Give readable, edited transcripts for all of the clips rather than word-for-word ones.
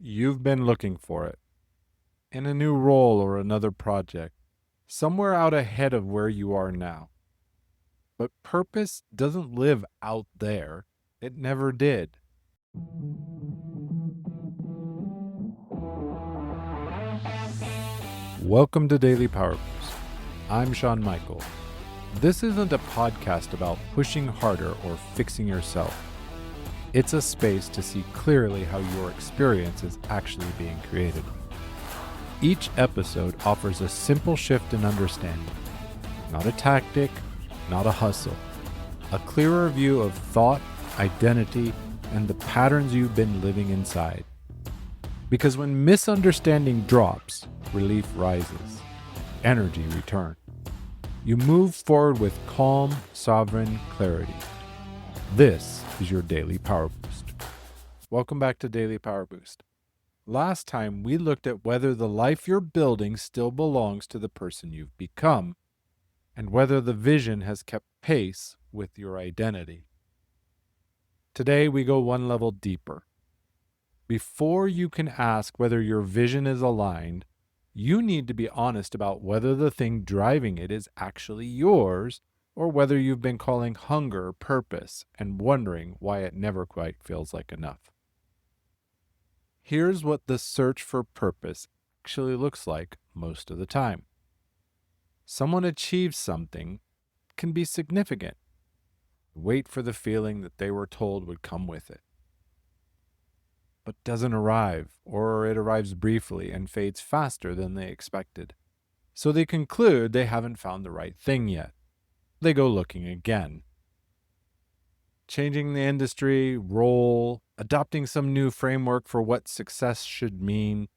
You've been looking for it in a new role or another project, somewhere out ahead of where you are now. But purpose doesn't live out there. It never did. Welcome to Daily Power Boost. I'm Shawn Michael. This isn't a podcast about pushing harder or fixing yourself. It's a space to see clearly how your experience is actually being created. Each episode offers a simple shift in understanding, not a tactic, not a hustle, a clearer view of thought, identity, and the patterns you've been living inside. Because when misunderstanding drops, relief rises, energy returns. You move forward with calm, sovereign clarity. This is your Daily Power Boost. Welcome back to Daily Power Boost. Last time, we looked at whether the life you're building still belongs to the person you've become, and whether the vision has kept pace with your identity. Today, we go one level deeper. Before you can ask whether your vision is aligned, you need to be honest about whether the thing driving it is actually yours, or whether you've been calling hunger purpose and wondering why it never quite feels like enough. Here's what the search for purpose actually looks like most of the time. Someone achieves something can be significant. Wait for the feeling that they were told would come with it, but doesn't arrive, or it arrives briefly and fades faster than they expected. So they conclude they haven't found the right thing yet. They go looking again. Changing the industry, role, adopting some new framework for what success should mean,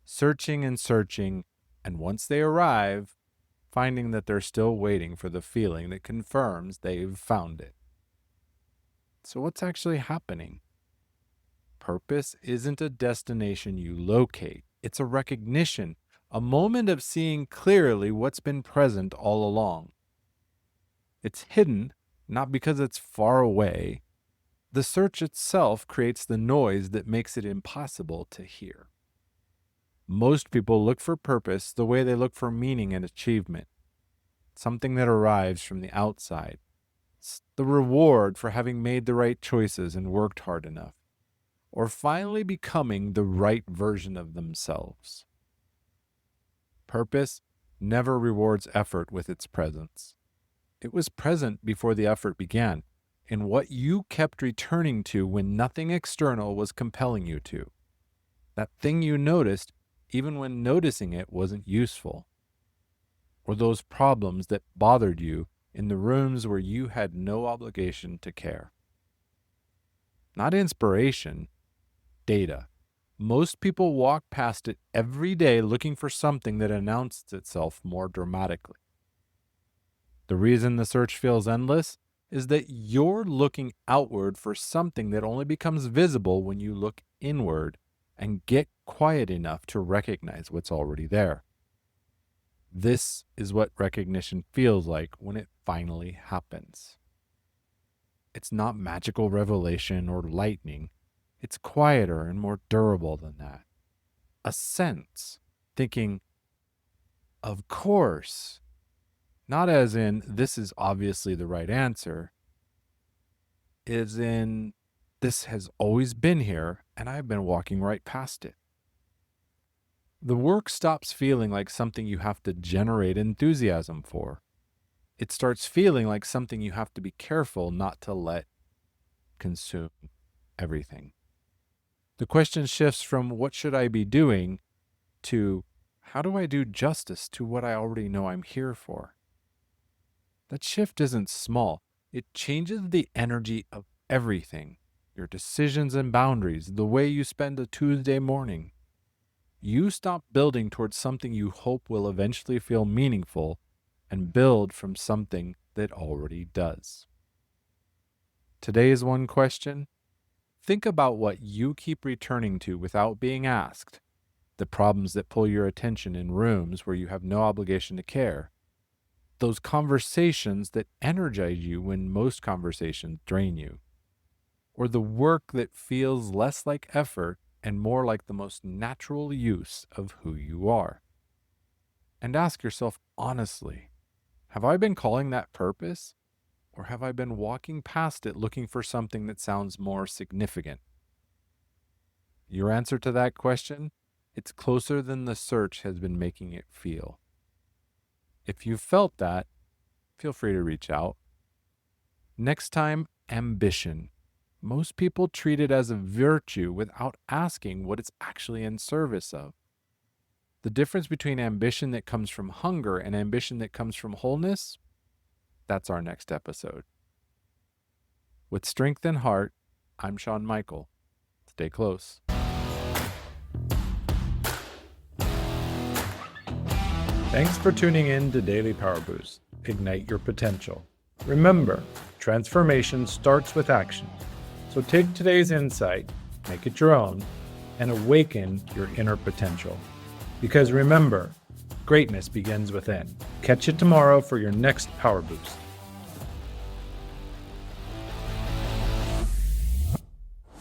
searching and searching, and once they arrive, finding that they're still waiting for the feeling that confirms they've found it. So what's actually happening? Purpose isn't a destination you locate. It's a recognition, a moment of seeing clearly what's been present all along. It's hidden, not because it's far away. The search itself creates the noise that makes it impossible to hear. Most people look for purpose the way they look for meaning and achievement, something that arrives from the outside. It's the reward for having made the right choices and worked hard enough, or finally becoming the right version of themselves. Purpose never rewards effort with its presence. It was present before the effort began, in what you kept returning to when nothing external was compelling you to. That thing you noticed, even when noticing it wasn't useful. Or those problems that bothered you in the rooms where you had no obligation to care. Not inspiration, data. Most people walk past it every day looking for something that announced itself more dramatically. The reason the search feels endless is that you're looking outward for something that only becomes visible when you look inward and get quiet enough to recognize what's already there. This is what recognition feels like when it finally happens. It's not magical revelation or lightning. It's quieter and more durable than that. A sense, thinking, of course. Not as in, this is obviously the right answer, as in, this has always been here and I've been walking right past it. The work stops feeling like something you have to generate enthusiasm for. It starts feeling like something you have to be careful not to let consume everything. The question shifts from what should I be doing to how do I do justice to what I already know I'm here for? That shift isn't small. It changes the energy of everything, your decisions and boundaries, the way you spend a Tuesday morning. You stop building towards something you hope will eventually feel meaningful and build from something that already does. Today's one question: think about what you keep returning to without being asked, the problems that pull your attention in rooms where you have no obligation to care, those conversations that energize you when most conversations drain you, or the work that feels less like effort and more like the most natural use of who you are. And ask yourself honestly, have I been calling that purpose? Or have I been walking past it looking for something that sounds more significant? Your answer to that question? It's closer than the search has been making it feel. If you felt that, feel free to reach out. Next time, ambition. Most people treat it as a virtue without asking what it's actually in service of. The difference between ambition that comes from hunger and ambition that comes from wholeness, that's our next episode. With strength and heart, I'm Shawn Michael. Stay close. Thanks for tuning in to Daily Power Boost. Ignite your potential. Remember, transformation starts with action. So take today's insight, make it your own, and awaken your inner potential. Because remember, greatness begins within. Catch you tomorrow for your next Power Boost.